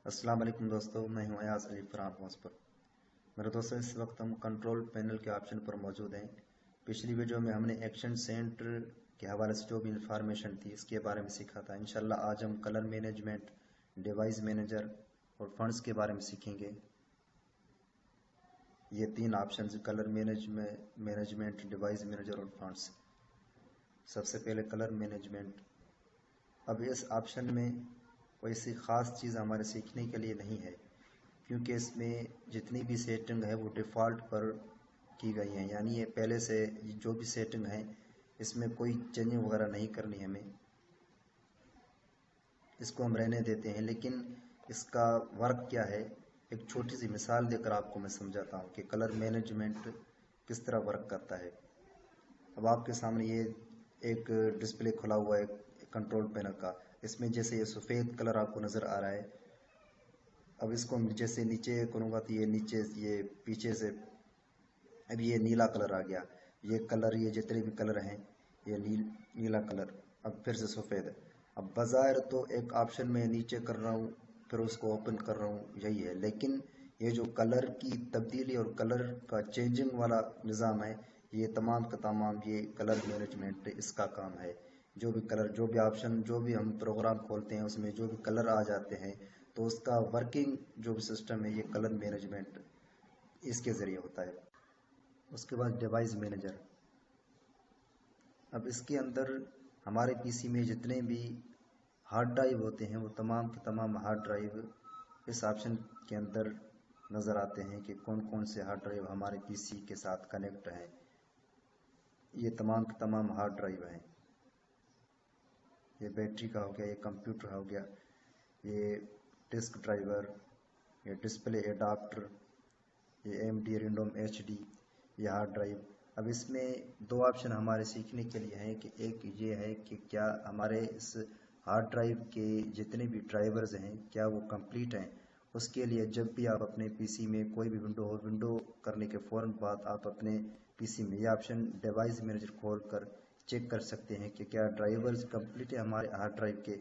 अस्सलाम वालेकुम दोस्तों, मैं हूं अयाज अली फरहान हाउस पर। मेरे दोस्तों, इस वक्त हम कंट्रोल पैनल के ऑप्शन पर मौजूद हैं। पिछली वीडियो में हमने एक्शन सेंटर के हवाले से जो भी इंफॉर्मेशन थी इसके बारे में सीखा था। इंशाल्लाह आज हम कलर मैनेजमेंट, डिवाइस मैनेजर और फंड्स के बारे में सीखेंगे। ये तीन option, colour management, device manager और फंड्स। सबसे पहले कलर मैनेजमेंट। अब इस ऑप्शन में कोई ऐसी ख़ास चीज़ हमारे सीखने के लिए नहीं है, क्योंकि इसमें जितनी भी सेटिंग है वो डिफ़ॉल्ट पर की गई हैं। यानी ये पहले से जो भी सेटिंग है इसमें कोई चेंजिंग वगैरह नहीं करनी हमें, इसको हम रहने देते हैं। लेकिन इसका वर्क क्या है, एक छोटी सी मिसाल देकर आपको मैं समझाता हूँ कि कलर मैनेजमेंट किस तरह वर्क करता है। अब आपके सामने ये एक डिस्प्ले खुला हुआ है कंट्रोल पैनल का। इसमें जैसे ये सफ़ेद कलर आपको नज़र आ रहा है। अब इसको जैसे नीचे करूँगा तो ये नीचे, ये पीछे से अब ये नीला कलर आ गया। ये कलर, ये जितने भी कलर हैं, ये नीला कलर, अब फिर से सफ़ेद। अब बाज़ार तो एक ऑप्शन में नीचे कर रहा हूँ, फिर उसको ओपन कर रहा हूँ, यही है। लेकिन ये जो कलर की तब्दीली और कलर का चेंजिंग वाला निज़ाम है, ये तमाम का तमाम ये कलर मैनेजमेंट इसका काम है। जो भी कलर, जो भी ऑप्शन, जो भी हम प्रोग्राम खोलते हैं उसमें जो भी कलर आ जाते हैं, तो उसका वर्किंग जो भी सिस्टम है ये कलर मैनेजमेंट इसके ज़रिए होता है। उसके बाद डिवाइस मैनेजर। अब इसके अंदर हमारे पीसी में जितने भी हार्ड ड्राइव होते हैं वो तमाम के तमाम हार्ड ड्राइव इस ऑप्शन के अंदर नज़र आते हैं कि कौन कौन से हार्ड ड्राइव हमारे पीसी के साथ कनेक्ट हैं। ये तमाम के तमाम हार्ड ड्राइव हैं। ये बैटरी का हो गया, ये कंप्यूटर हो गया, ये डिस्क ड्राइवर, ये डिस्प्ले एडाप्टर, ये AMD Random HD, ये हार्ड ड्राइव। अब इसमें दो ऑप्शन हमारे सीखने के लिए हैं कि एक ये है कि क्या हमारे इस हार्ड ड्राइव के जितने भी ड्राइवर्स हैं क्या वो कंप्लीट हैं। उसके लिए जब भी आप अपने पीसी में कोई भी विंडो हो, विंडो करने के फ़ौरन बाद आप अपने पीसी में ये ऑप्शन डिवाइस मैनेजर खोल कर चेक कर सकते हैं कि क्या ड्राइवर्स कंप्लीट है हमारे हार्ड ड्राइव के।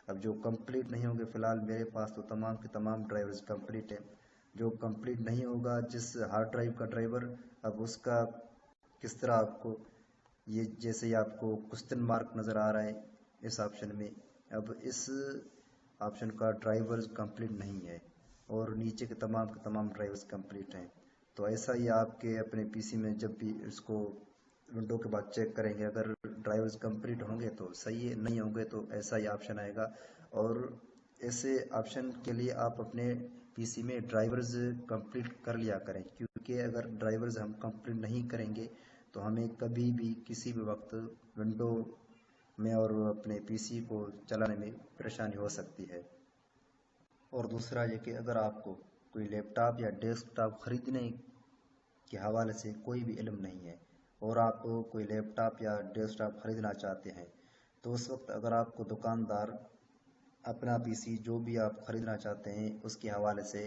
अब जो कंप्लीट नहीं होंगे, फ़िलहाल मेरे पास तो तमाम के तमाम ड्राइवर्स कंप्लीट हैं। जो कंप्लीट नहीं होगा जिस हार्ड ड्राइव का ड्राइवर, अब उसका किस तरह आपको, ये जैसे ही आपको क्वेश्चन मार्क नज़र आ रहा है इस ऑप्शन में, अब इस ऑप्शन का ड्राइवर्स कंप्लीट नहीं है और नीचे के तमाम ड्राइवर्स कंप्लीट हैं। तो ऐसा ही आपके अपने पीसी में जब भी इसको विंडो के बाद चेक करेंगे, अगर ड्राइवर्स कंप्लीट होंगे तो सही है, नहीं होंगे तो ऐसा ही ऑप्शन आएगा। और ऐसे ऑप्शन के लिए आप अपने पीसी में ड्राइवर्स कंप्लीट कर लिया करें, क्योंकि अगर ड्राइवर्स हम कंप्लीट नहीं करेंगे तो हमें कभी भी किसी भी वक्त विंडो में और अपने पीसी को चलाने में परेशानी हो सकती है। और दूसरा ये कि अगर आपको कोई लैपटॉप या डेस्कटॉप ख़रीदने के हवाले से कोई भी इल्म नहीं है और आप कोई लैपटॉप या डेस्कटॉप ख़रीदना चाहते हैं, तो उस वक्त अगर आपको दुकानदार अपना पीसी जो भी आप ख़रीदना चाहते हैं उसके हवाले से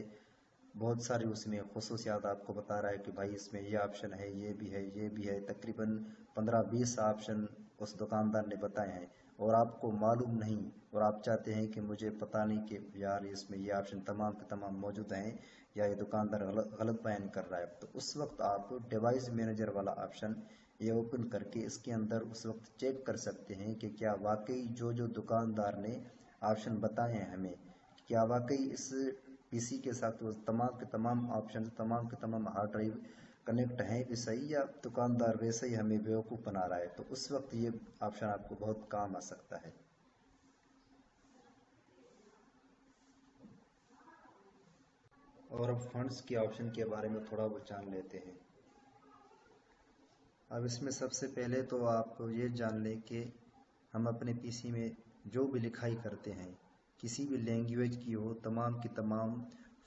बहुत सारी उसमें ख़ुसूसियात आपको बता रहा है कि भाई इसमें ये ऑप्शन है, ये भी है, ये भी है। तकरीबन 15-20 ऑप्शन उस दुकानदार ने बताए हैं और आपको मालूम नहीं और आप चाहते हैं कि मुझे पता नहीं कि यार इसमें ये ऑप्शन तमाम के तमाम मौजूद हैं या ये दुकानदार गलत बयान कर रहा है, तो उस वक्त आप डिवाइस मैनेजर वाला ऑप्शन ये ओपन करके इसके अंदर उस वक्त चेक कर सकते हैं कि क्या वाकई जो जो दुकानदार ने ऑप्शन बताए हैं हमें, क्या वाकई इस पीसी के साथ वो तमाम के तमाम ऑप्शन, तमाम के तमाम हार्ड ड्राइव कनेक्ट हैं भी सही, या दुकानदार वैसे ही हमें बेवकूफ़ बना रहा है। तो उस वक्त ये ऑप्शन आपको बहुत काम आ सकता है। और अब फंड्स के ऑप्शन के बारे में थोड़ा वो जान लेते हैं। अब इसमें सबसे पहले तो आप ये जान लें कि हम अपने पीसी में जो भी लिखाई करते हैं किसी भी लैंग्वेज की हो, तमाम की तमाम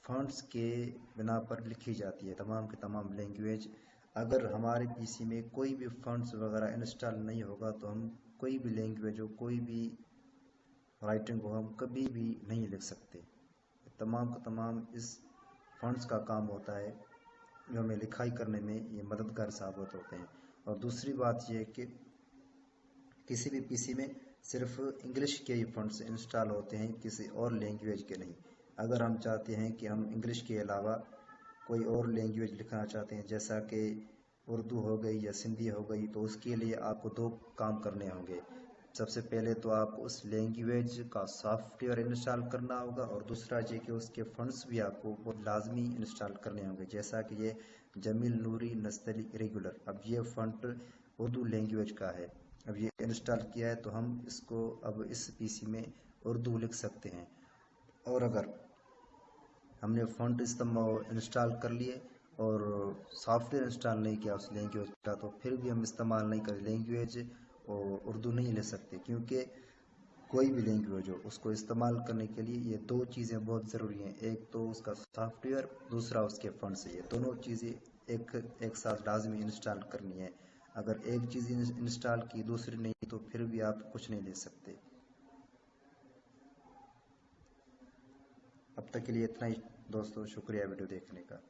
फंड्स के बिना पर लिखी जाती है, तमाम के तमाम लैंग्वेज। अगर हमारे पीसी में कोई भी फंड्स वगैरह इंस्टॉल नहीं होगा तो हम कोई भी लैंग्वेज हो, कोई भी राइटिंग हो, हम कभी भी नहीं लिख सकते। तमाम का तमाम इस फंड्स का काम होता है जो हमें लिखाई करने में ये मददगार साबित होते हैं। और दूसरी बात यह कि किसी भी पीसी में सिर्फ इंग्लिश के ही फंड्स इंस्टॉल होते हैं, किसी और लैंग्वेज के नहीं। अगर हम चाहते हैं कि हम इंग्लिश के अलावा कोई और लैंग्वेज लिखना चाहते हैं, जैसा कि उर्दू हो गई या सिंधी हो गई, तो उसके लिए आपको दो काम करने होंगे। सबसे पहले तो आप उस लैंग्वेज का सॉफ्टवेयर इंस्टॉल करना होगा, और दूसरा ये कि उसके फंड्स भी आपको बहुत लाजमी इंस्टॉल करने होंगे, जैसा कि ये जमील नूरी नस्तली रेगुलर। अब ये फंड उर्दू लैंग्वेज का है, अब ये इंस्टॉल किया है तो हम इसको अब इस पीसी में उर्दू लिख सकते हैं। और अगर हमने फंड इंस्टॉल कर लिए और सॉफ्टवेयर इंस्टॉल नहीं किया उस लैंग्वेज का, तो फिर भी हम इस्तेमाल नहीं करें लैंग्वेज और उर्दू नहीं ले सकते, क्योंकि कोई भी लैंग्वेज हो उसको इस्तेमाल करने के लिए ये दो चीज़ें बहुत ज़रूरी हैं। एक तो उसका सॉफ्टवेयर, दूसरा उसके फंड्स। ये दोनों चीज़ें एक साथ लाजमी इंस्टॉल करनी है। अगर एक चीज़ इंस्टॉल की दूसरी नहीं, तो फिर भी आप कुछ नहीं ले सकते। अब तक के लिए इतना ही दोस्तों, शुक्रिया वीडियो देखने का।